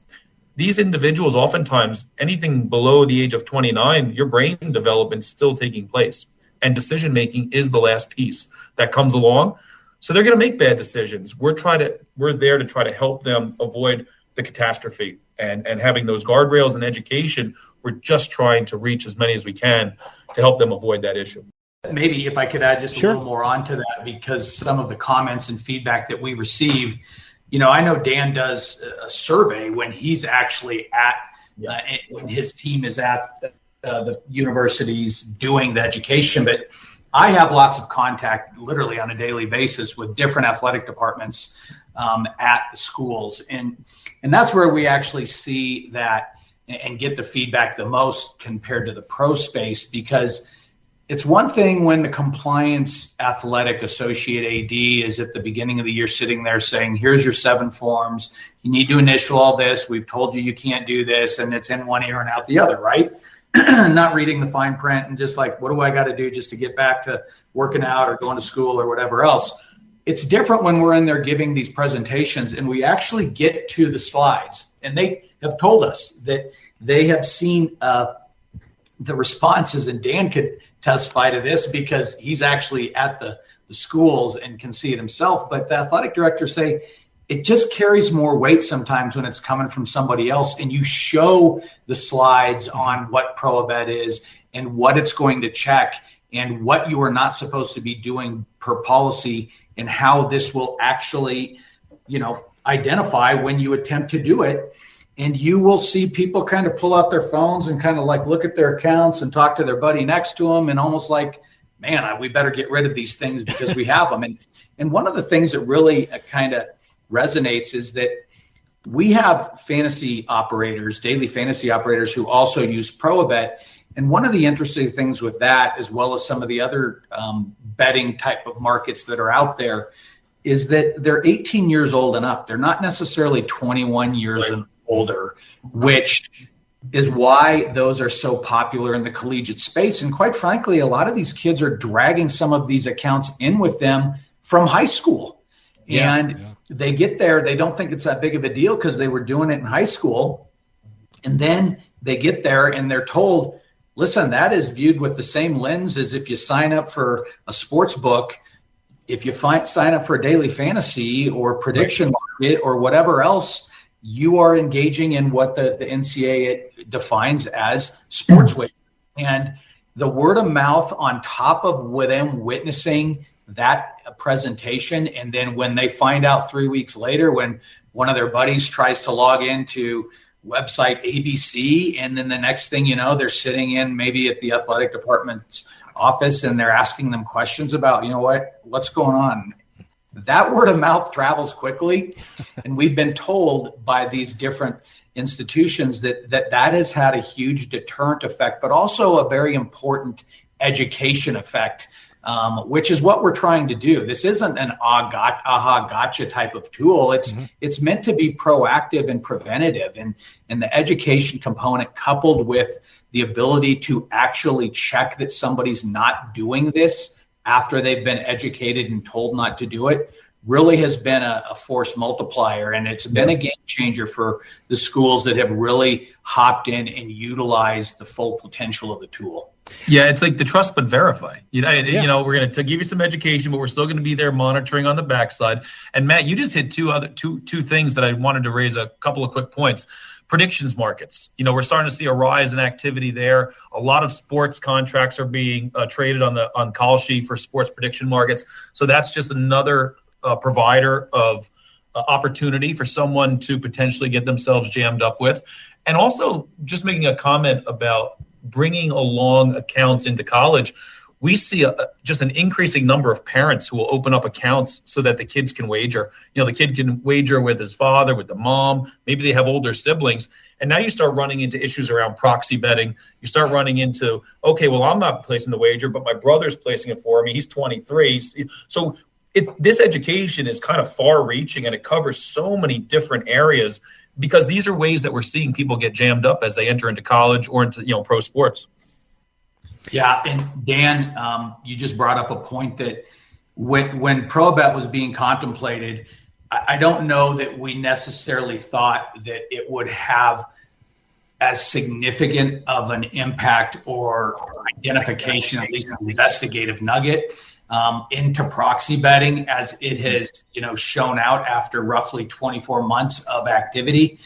[SPEAKER 7] these individuals, oftentimes anything below the age of 29, your brain development is still taking place, and decision making is the last piece that comes along. So they're going to make bad decisions. We're there to try to help them avoid the catastrophe, and having those guardrails and education, we're just trying to reach as many as we can to help them avoid that issue.
[SPEAKER 6] Maybe if I could add just
[SPEAKER 2] Sure.
[SPEAKER 6] a little more onto that, because some of the comments and feedback that we receive, I know Dan does a survey when he's actually when his team is at the universities doing the education. But I have lots of contact literally on a daily basis with different athletic departments at the schools. And that's where we actually see that and get the feedback the most compared to the pro space, because it's one thing when the compliance athletic associate AD is at the beginning of the year sitting there saying, here's your 7 forms. You need to initial all this. We've told you can't do this. And it's in one ear and out the other, right? Not reading the fine print and just like, what do I got to do just to get back to working out or going to school or whatever else? It's different when we're in there giving these presentations and we actually get to the slides. And they have told us that they have seen the responses, and Dan could testify to this because he's actually at the schools and can see it himself. But the athletic directors say it just carries more weight sometimes when it's coming from somebody else, and you show the slides on what Prohibet is and what it's going to check and what you are not supposed to be doing per policy, and how this will actually, identify when you attempt to do it. And you will see people kind of pull out their phones and kind of like look at their accounts and talk to their buddy next to them and almost like, man, we better get rid of these things because we have them. And one of the things that really kind of resonates is that we have fantasy operators, daily fantasy operators, who also use Prohibet. And one of the interesting things with that, as well as some of the other betting type of markets that are out there, is that they're 18 years old and up. They're not necessarily 21 years and older, which is why those are so popular in the collegiate space. And quite frankly, a lot of these kids are dragging some of these accounts in with them from high school. They get there, they don't think it's that big of a deal because they were doing it in high school. And then they get there and they're told, listen, that is viewed with the same lens as if you sign up for a sports book, if you sign up for a daily fantasy or prediction market or whatever else. You are engaging in what the NCAA defines as sports wagering. And the word of mouth on top of them witnessing that presentation, and then when they find out 3 weeks later when one of their buddies tries to log into website ABC, and then the next thing you know, they're sitting in maybe at the athletic department's office and they're asking them questions about, what's going on? that word of mouth travels quickly. And we've been told by these different institutions that has had a huge deterrent effect, but also a very important education effect, which is what we're trying to do. This isn't an aha gotcha type of tool. It's meant to be proactive and preventative, and the education component coupled with the ability to actually check that somebody's not doing this after they've been educated and told not to do it really has been a force multiplier, and it's been a game changer for the schools that have really hopped in and utilized the full potential of the tool.
[SPEAKER 7] Yeah, it's like the trust but verify. You know, we're going to give you some education, but we're still going to be there monitoring on the backside. And Matt, you just hit two things that I wanted to raise a couple of quick points. Predictions markets. You know, we're starting to see a rise in activity there. A lot of sports contracts are being traded on Kalshi for sports prediction markets. So that's just another provider of opportunity for someone to potentially get themselves jammed up with. And also just making a comment about bringing along accounts into college. We see just an increasing number of parents who will open up accounts so that the kids can wager. You know, the kid can wager with his father, with the mom. Maybe they have older siblings. And now you start running into issues around proxy betting. You start running into, okay, well, I'm not placing the wager, but my brother's placing it for me. He's 23. So this education is kind of far-reaching, and it covers so many different areas because these are ways that we're seeing people get jammed up as they enter into college or into pro sports.
[SPEAKER 6] Yeah, and Dan, you just brought up a point that when ProBet was being contemplated, I don't know that we necessarily thought that it would have as significant of an impact or identification, at least an investigative nugget, into proxy betting as it has, shown out after roughly 24 months of activity.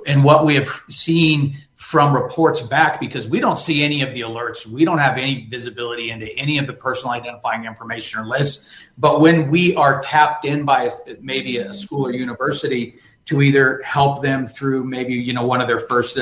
[SPEAKER 6] And what we have seen from reports back, because we don't see any of the alerts, we don't have any visibility into any of the personal identifying information or lists. But when we are tapped in by maybe a school or university to either help them through maybe, one of their first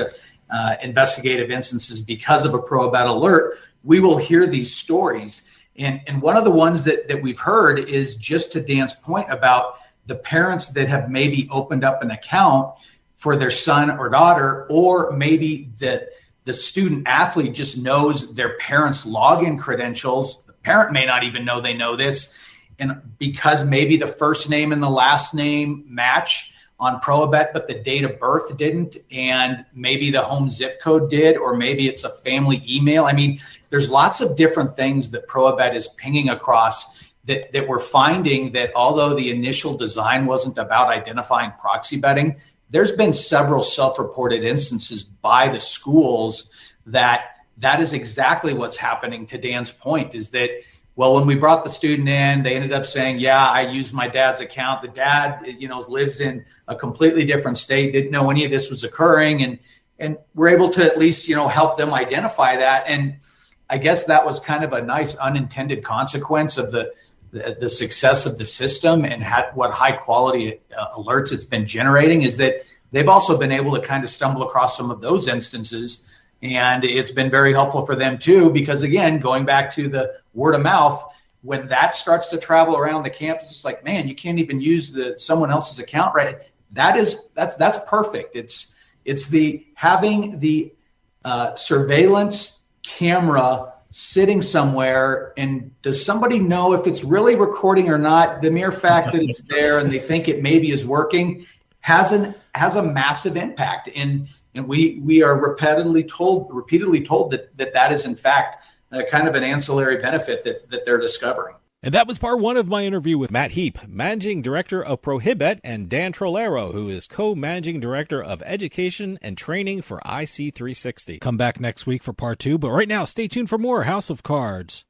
[SPEAKER 6] investigative instances because of a ProBet alert, we will hear these stories. And one of the ones that we've heard is just to Dan's point about the parents that have maybe opened up an account for their son or daughter, or maybe the student athlete just knows their parents' login credentials. The parent may not even know they know this. And because maybe the first name and the last name match on ProBet, but the date of birth didn't, and maybe the home zip code did, or maybe it's a family email. I mean, there's lots of different things that ProBet is pinging across that we're finding that although the initial design wasn't about identifying proxy betting, there's been several self-reported instances by the schools that is exactly what's happening. To Dan's point is that, well, when we brought the student in, they ended up saying, yeah, I used my dad's account. The dad, lives in a completely different state, didn't know any of this was occurring. And we're able to at least, help them identify that. And I guess that was kind of a nice unintended consequence of the success of the system and what high quality alerts it's been generating, is that they've also been able to kind of stumble across some of those instances. And it's been very helpful for them too, because again, going back to the word of mouth, when that starts to travel around the campus, it's like, man, you can't even use someone else's account, right? That's perfect. It's the having the surveillance camera sitting somewhere, and does somebody know if it's really recording or not? The mere fact that it's there and they think it maybe is working has a massive impact. And we are repeatedly told that is in fact kind of an ancillary benefit that they're discovering.
[SPEAKER 2] And that was part one of my interview with Matt Heap, Managing Director of Prohibet, and Dan Trolaro, who is Co-Managing Director of Education and Training for IC360. Come back next week for part two, but right now, stay tuned for more House of Cards.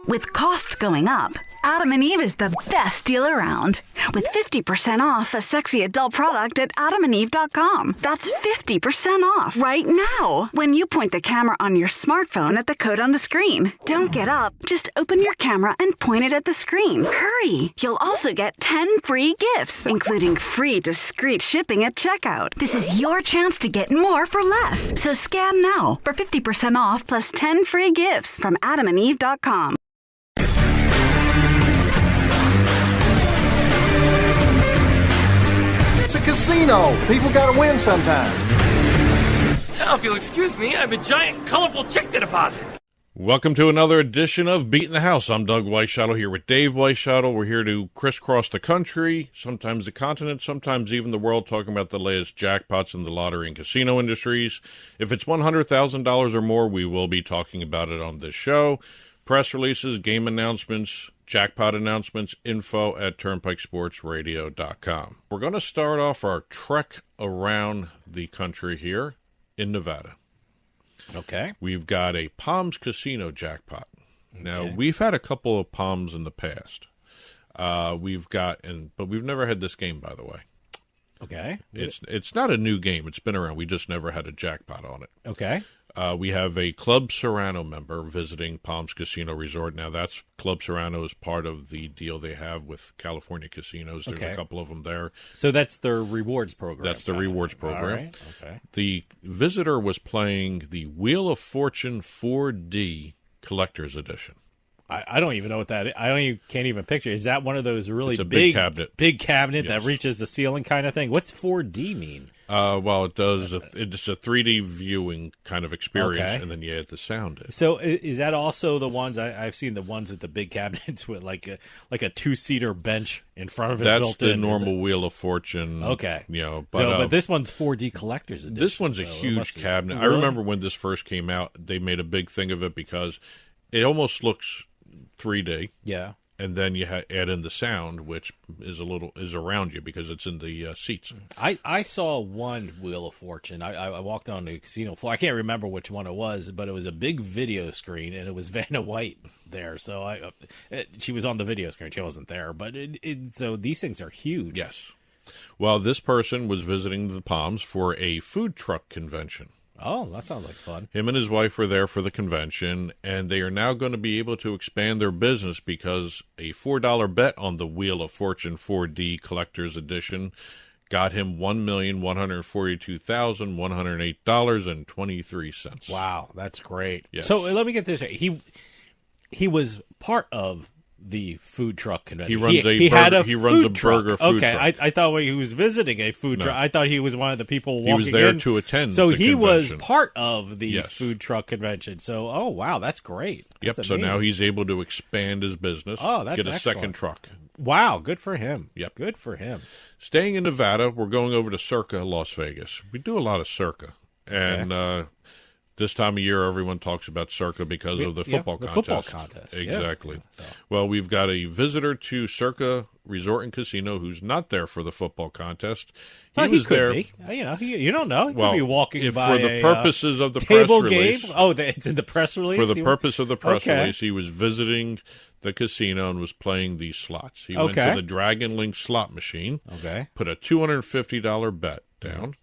[SPEAKER 14] With costs going up, Adam and Eve is the best deal around. With 50% off a sexy adult product at adamandeve.com. That's 50% off right now when you point the camera on your smartphone at the code on the screen. Don't get up. Just open your camera and point it at the screen. Hurry. You'll also get 10 free gifts, including free discreet shipping at checkout. This is your chance to get more for less. So scan now for 50% off plus 10 free gifts from adamandeve.com.
[SPEAKER 17] It's a casino. People gotta win sometime.
[SPEAKER 18] Now, if you'll excuse me, I have a giant, colorful check to deposit.
[SPEAKER 19] Welcome to another edition of Beating the House. I'm Doug Weishuttle here with Dave Weishuttle. We're here to crisscross the country, sometimes the continent, sometimes even the world, talking about the latest jackpots in the lottery and casino industries. If it's $100,000 or more, we will be talking about it on this show. Press releases, game announcements, jackpot announcements, info at turnpikesportsradio.com. We're going to start off our trek around the country here in Nevada.
[SPEAKER 2] Okay.
[SPEAKER 19] We've got a Palms Casino jackpot. Now, we've had a couple of Palms in the past. But we've never had this game, by the way.
[SPEAKER 2] Okay.
[SPEAKER 19] It's not a new game. It's been around. We just never had a jackpot on it.
[SPEAKER 2] Okay.
[SPEAKER 19] We have a Club Serrano member visiting Palms Casino Resort. Now, that's Club Serrano is part of the deal they have with California casinos. There's a couple of them there.
[SPEAKER 2] So that's their rewards program.
[SPEAKER 19] That's the rewards program.
[SPEAKER 2] All right. Okay.
[SPEAKER 19] The visitor was playing the Wheel of Fortune 4D Collector's Edition.
[SPEAKER 2] I don't even know what that is. Can't even picture. Is that one of those really
[SPEAKER 19] it's a big cabinet?
[SPEAKER 2] Big cabinet that reaches the ceiling kind of thing? What's 4D mean?
[SPEAKER 19] Well, it does. It's a 3D viewing kind of experience, and then you add the sound in.
[SPEAKER 2] So is that also the ones I've seen? The ones with the big cabinets with like a 2-seater bench in front of it.
[SPEAKER 19] That's the normal Wheel of Fortune.
[SPEAKER 2] Okay,
[SPEAKER 19] but
[SPEAKER 2] this one's 4D Collector's Edition.
[SPEAKER 19] This one's a huge cabinet. Really? I remember when this first came out, they made a big thing of it because it almost looks 3D.
[SPEAKER 2] Yeah.
[SPEAKER 19] And then you add in the sound, which is around you because it's in the seats.
[SPEAKER 2] I saw one Wheel of Fortune. I walked on the casino floor. I can't remember which one it was, but it was a big video screen, and it was Vanna White there. So she was on the video screen. She wasn't there, but so these things are huge.
[SPEAKER 19] Yes. Well, this person was visiting the Palms for a food truck convention.
[SPEAKER 2] Oh, that sounds like fun.
[SPEAKER 19] Him and his wife were there for the convention, and they are now going to be able to expand their business because a $4 bet on the Wheel of Fortune 4D Collector's Edition got him $1,142,108.23.
[SPEAKER 2] Wow, that's great.
[SPEAKER 19] Yes.
[SPEAKER 2] So let me get this right. He was part of the food truck convention.
[SPEAKER 19] He runs a burger food truck.
[SPEAKER 2] I thought when he was visiting a food truck, I thought he was one of the people walking in.
[SPEAKER 19] He was there to attend
[SPEAKER 2] So
[SPEAKER 19] the
[SPEAKER 2] he
[SPEAKER 19] convention.
[SPEAKER 2] was part of the food truck convention. So, oh, wow, that's great.
[SPEAKER 19] Yep, so now he's able to expand his business, get a second truck.
[SPEAKER 2] Wow, good for him.
[SPEAKER 19] Yep.
[SPEAKER 2] Good for him.
[SPEAKER 19] Staying in Nevada, we're going over to Circa, Las Vegas. We do a lot of Circa. And this time of year, everyone talks about Circa because of the football contest.
[SPEAKER 2] Football contest.
[SPEAKER 19] Exactly.
[SPEAKER 2] Yeah.
[SPEAKER 19] Well, we've got a visitor to Circa Resort and Casino who's not there for the football contest.
[SPEAKER 2] He
[SPEAKER 19] was
[SPEAKER 2] could
[SPEAKER 19] there.
[SPEAKER 2] Be. You don't know. He could be walking by
[SPEAKER 19] for the purposes of the
[SPEAKER 2] table
[SPEAKER 19] press release.
[SPEAKER 2] Game. Oh, it's in the press release?
[SPEAKER 19] For the purpose of the press release, he was visiting the casino and was playing these slots. He went to the Dragon Link slot machine, put a $250 bet down,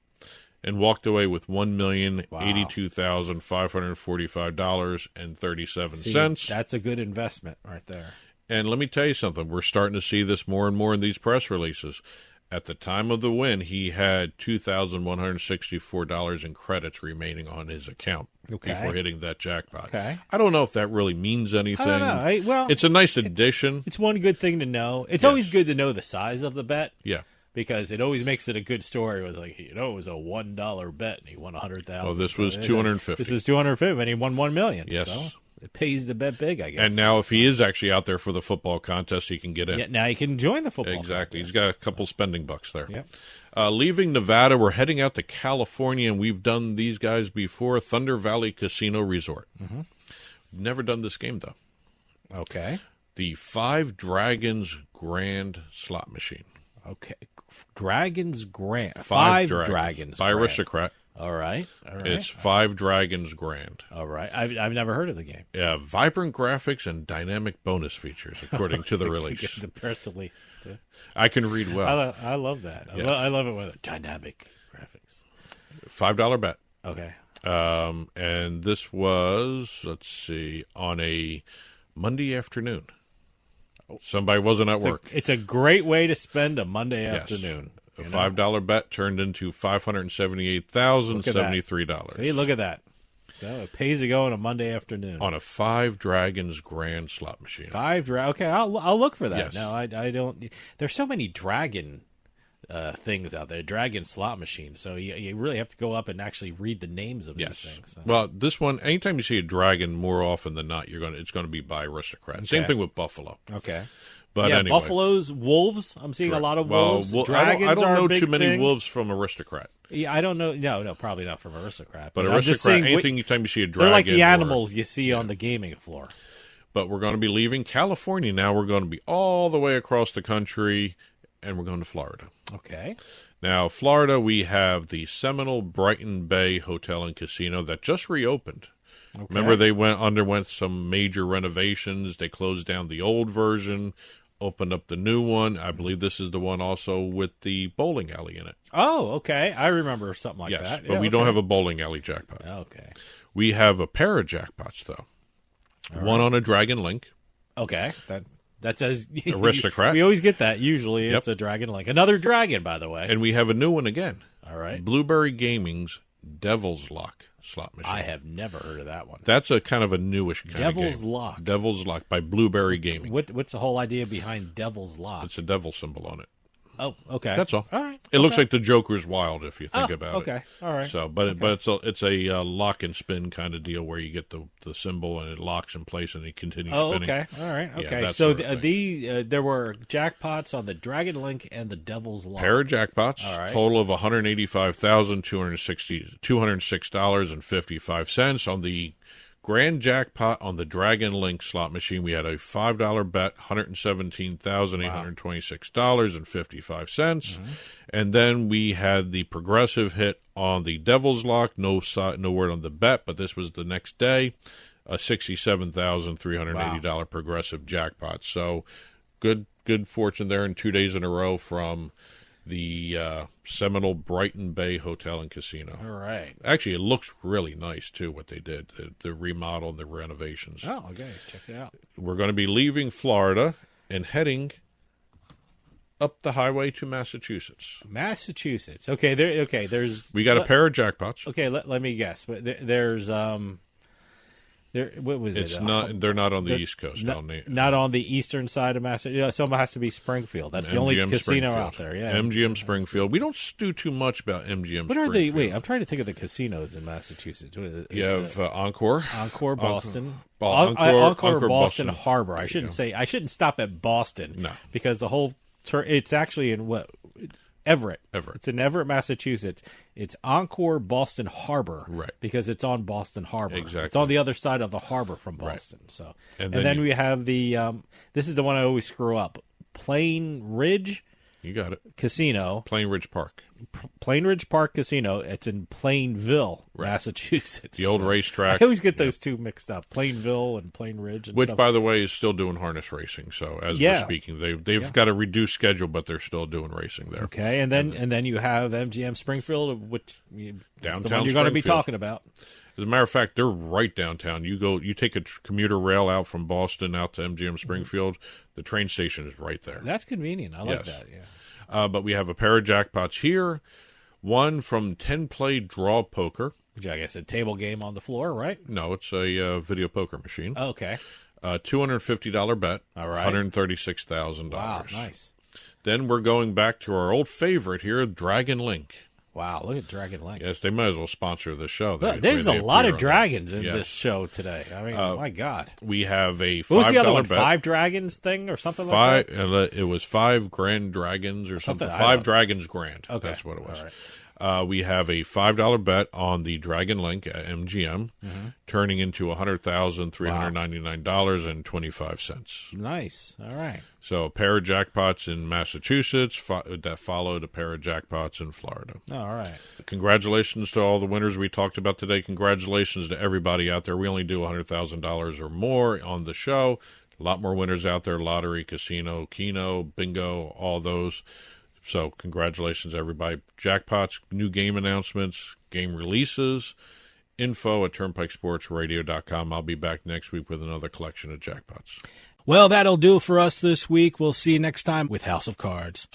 [SPEAKER 19] and walked away with $1,082,545.37.
[SPEAKER 2] That's a good investment right there.
[SPEAKER 19] And let me tell you something. We're starting to see this more and more in these press releases. At the time of the win, he had $2,164 in credits remaining on his account before hitting that jackpot.
[SPEAKER 2] Okay.
[SPEAKER 19] I don't know if that really means anything.
[SPEAKER 2] I don't know.
[SPEAKER 19] It's a nice addition.
[SPEAKER 2] It's one good thing to know. It's always good to know the size of the bet.
[SPEAKER 19] Yeah.
[SPEAKER 2] Because it always makes it a good story. It was like, it was a $1 bet and he won $100,000.
[SPEAKER 19] Oh, this was $250,000.
[SPEAKER 2] This was $250,000 and he won $1 million.
[SPEAKER 19] Yes.
[SPEAKER 2] So it pays to bet big, I guess.
[SPEAKER 19] And now if he is actually out there for the football contest, he can get in.
[SPEAKER 2] Yeah, now he can join the football
[SPEAKER 19] Exactly.
[SPEAKER 2] contest.
[SPEAKER 19] He's got a couple spending bucks there.
[SPEAKER 2] Yep.
[SPEAKER 19] Leaving Nevada, we're heading out to California, and we've done these guys before, Thunder Valley Casino Resort.
[SPEAKER 2] Mm-hmm.
[SPEAKER 19] Never done this game, though.
[SPEAKER 2] Okay.
[SPEAKER 19] The Five Dragons Grand Slot Machine.
[SPEAKER 2] Okay. Dragons Grand.
[SPEAKER 19] Five
[SPEAKER 2] Dragons
[SPEAKER 19] by
[SPEAKER 2] Grand.
[SPEAKER 19] Aristocrat.
[SPEAKER 2] All right.
[SPEAKER 19] It's 5 Dragons Grand.
[SPEAKER 2] All right. I've never heard of the game.
[SPEAKER 19] Yeah, vibrant graphics and dynamic bonus features, according to the release.
[SPEAKER 2] It's a press release.
[SPEAKER 19] I can read well.
[SPEAKER 2] I love that.
[SPEAKER 19] Yes.
[SPEAKER 2] I love it with dynamic graphics.
[SPEAKER 19] $5 bet.
[SPEAKER 2] Okay.
[SPEAKER 19] And this was, let's see, on a Monday afternoon. Somebody wasn't at work.
[SPEAKER 2] It's a great way to spend a Monday afternoon.
[SPEAKER 19] A $5 bet turned into $578,073.
[SPEAKER 2] See, look at that. So it pays to go on a Monday afternoon.
[SPEAKER 19] On a 5 Dragons Grand slot machine.
[SPEAKER 2] Okay, I'll look for that.
[SPEAKER 19] Yes.
[SPEAKER 2] No, I don't. There's so many dragon things out there, dragon slot machines. So you really have to go up and actually read the names of these things. So.
[SPEAKER 19] Well, this one, anytime you see a dragon, more often than not, it's going to be by Aristocrat.
[SPEAKER 2] Okay.
[SPEAKER 19] Same thing with Buffalo.
[SPEAKER 2] Okay.
[SPEAKER 19] But
[SPEAKER 2] yeah,
[SPEAKER 19] anyway.
[SPEAKER 2] Buffaloes, wolves. I'm seeing a lot of wolves. Dragons
[SPEAKER 19] I don't
[SPEAKER 2] are
[SPEAKER 19] know
[SPEAKER 2] a big
[SPEAKER 19] too many
[SPEAKER 2] thing.
[SPEAKER 19] wolves from Aristocrat.
[SPEAKER 2] Yeah, I don't know. No, probably not from Aristocrat.
[SPEAKER 19] But
[SPEAKER 2] I'm just
[SPEAKER 19] Aristocrat,
[SPEAKER 2] saying,
[SPEAKER 19] anytime you see a dragon.
[SPEAKER 2] they're like the animals you see on the gaming floor.
[SPEAKER 19] But we're going to be leaving California now. We're going to be all the way across the country, and we're going to Florida.
[SPEAKER 2] Okay.
[SPEAKER 19] Now, Florida, we have the Seminole Brighton Bay Hotel and Casino that just reopened.
[SPEAKER 2] Okay.
[SPEAKER 19] Remember, they underwent some major renovations. They closed down the old version, opened up the new one. I believe this is the one also with the bowling alley in it.
[SPEAKER 2] Oh, okay. I remember something like that.
[SPEAKER 19] But we don't have a bowling alley jackpot.
[SPEAKER 2] Okay.
[SPEAKER 19] We have a pair of jackpots, though. One on a Dragon Link.
[SPEAKER 2] Okay. That says
[SPEAKER 19] Aristocrat.
[SPEAKER 2] We always get that. Usually it's a Dragon Link. Another dragon, by the way.
[SPEAKER 19] And we have a new one again.
[SPEAKER 2] All right.
[SPEAKER 19] Blueberry Gaming's Devil's Lock slot machine.
[SPEAKER 2] I have never heard of that one.
[SPEAKER 19] That's a kind of a newish kind
[SPEAKER 2] Devil's
[SPEAKER 19] of game.
[SPEAKER 2] Lock.
[SPEAKER 19] Devil's Lock by Blueberry Gaming.
[SPEAKER 2] What's the whole idea behind Devil's Lock?
[SPEAKER 19] It's a devil symbol on it.
[SPEAKER 2] Oh, okay.
[SPEAKER 19] That's all.
[SPEAKER 2] All right.
[SPEAKER 19] It looks like the Joker's Wild if you think about it.
[SPEAKER 2] Okay. All right.
[SPEAKER 19] So, but it's a lock and spin kind of deal where you get the symbol and it locks in place and it continues spinning.
[SPEAKER 2] Okay. All right. Okay.
[SPEAKER 19] Yeah,
[SPEAKER 2] so there were jackpots on the Dragon Link and the Devil's Lock.
[SPEAKER 19] Pair of jackpots.
[SPEAKER 2] All right.
[SPEAKER 19] Total of $185,206.55 on the grand jackpot on the Dragon Link slot machine. We had a $5 bet, $117,826.55. And then we had the progressive hit on the Devil's Lock. No word on the bet, but this was the next day, a $67,380 progressive jackpot. So good fortune there in 2 days in a row from the Seminole Brighton Bay Hotel and Casino.
[SPEAKER 2] All right.
[SPEAKER 19] Actually, it looks really nice, too, what they did, the remodel and the renovations.
[SPEAKER 2] Oh, okay. Check it out.
[SPEAKER 19] We're going to be leaving Florida and heading up the highway to Massachusetts.
[SPEAKER 2] Massachusetts. Okay, there's...
[SPEAKER 19] We got a pair of jackpots.
[SPEAKER 2] Okay, let me guess. But there's... what was
[SPEAKER 19] it's
[SPEAKER 2] it?
[SPEAKER 19] Not. They're not on the East Coast.
[SPEAKER 2] Not on the eastern side of Massachusetts. Some has to be Springfield. That's the only casino out there. Yeah,
[SPEAKER 19] MGM Springfield. We don't do too much about MGM.
[SPEAKER 2] What are they? Wait, I'm trying to think of the casinos in Massachusetts.
[SPEAKER 19] You have Encore,
[SPEAKER 2] Boston,
[SPEAKER 19] Encore,
[SPEAKER 2] Boston Harbor. I shouldn't stop at Boston.
[SPEAKER 19] No,
[SPEAKER 2] because the whole it's actually in what. Everett. It's in Everett, Massachusetts. It's Encore Boston Harbor.
[SPEAKER 19] Right.
[SPEAKER 2] Because it's on Boston Harbor.
[SPEAKER 19] Exactly.
[SPEAKER 2] It's on the other side of the harbor from Boston.
[SPEAKER 19] Right.
[SPEAKER 2] So,
[SPEAKER 19] and
[SPEAKER 2] then we have the this is the one I always screw up. Plain Ridge.
[SPEAKER 19] You got it.
[SPEAKER 2] Casino.
[SPEAKER 19] Plain Ridge Park.
[SPEAKER 2] Plain Ridge Park Casino. It's in Plainville, Massachusetts.
[SPEAKER 19] The old racetrack.
[SPEAKER 2] I always get those two mixed up. Plainville and Plain Ridge. And
[SPEAKER 19] which,
[SPEAKER 2] stuff.
[SPEAKER 19] by the way, is still doing harness racing. So as we're speaking, they've got a reduced schedule, but they're still doing racing there.
[SPEAKER 2] Okay, and then you have MGM Springfield, which
[SPEAKER 19] downtown
[SPEAKER 2] the one you're going to be talking about.
[SPEAKER 19] As a matter of fact, they're right downtown. You take a commuter rail out from Boston out to MGM Springfield. The train station is right there.
[SPEAKER 2] That's convenient. I like that. Yeah.
[SPEAKER 19] But we have a pair of jackpots here. One from 10-play draw poker.
[SPEAKER 2] Which I guess a table game on the floor, right?
[SPEAKER 19] No, it's a video poker machine.
[SPEAKER 2] Oh, okay.
[SPEAKER 19] $250 bet.
[SPEAKER 2] All right.
[SPEAKER 19] $136,000.
[SPEAKER 2] Wow, nice.
[SPEAKER 19] Then we're going back to our old favorite here, Dragon Link.
[SPEAKER 2] Wow, look at Dragon Link.
[SPEAKER 19] Yes, they might as well sponsor the show.
[SPEAKER 2] There's a lot of dragons in this show today. I mean, my God.
[SPEAKER 19] We have a $5
[SPEAKER 2] what was the other one?
[SPEAKER 19] bet.
[SPEAKER 2] 5 Dragons thing or something like that?
[SPEAKER 19] It was 5 Grand Dragons or something. 5 Dragons Grand.
[SPEAKER 2] Okay.
[SPEAKER 19] That's what it was.
[SPEAKER 2] All right.
[SPEAKER 19] We have a $5 bet on the Dragon Link at MGM, turning into $100,399.25.
[SPEAKER 2] Nice. All right.
[SPEAKER 19] So a pair of jackpots in Massachusetts that followed a pair of jackpots in Florida.
[SPEAKER 2] All right.
[SPEAKER 19] Congratulations to all the winners we talked about today. Congratulations to everybody out there. We only do $100,000 or more on the show. A lot more winners out there, lottery, casino, keno, bingo, all those. So congratulations, everybody. Jackpots, new game announcements, game releases, info at turnpikesportsradio.com. I'll be back next week with another collection of jackpots.
[SPEAKER 2] Well, that'll do for us this week. We'll see you next time with House of Cards.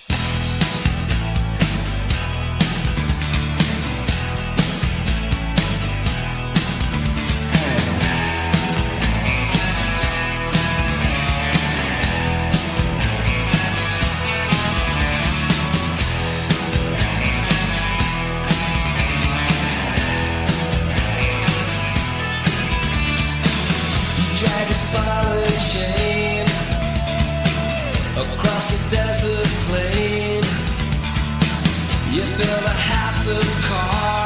[SPEAKER 20] Across the desert plain, you build a house of cards.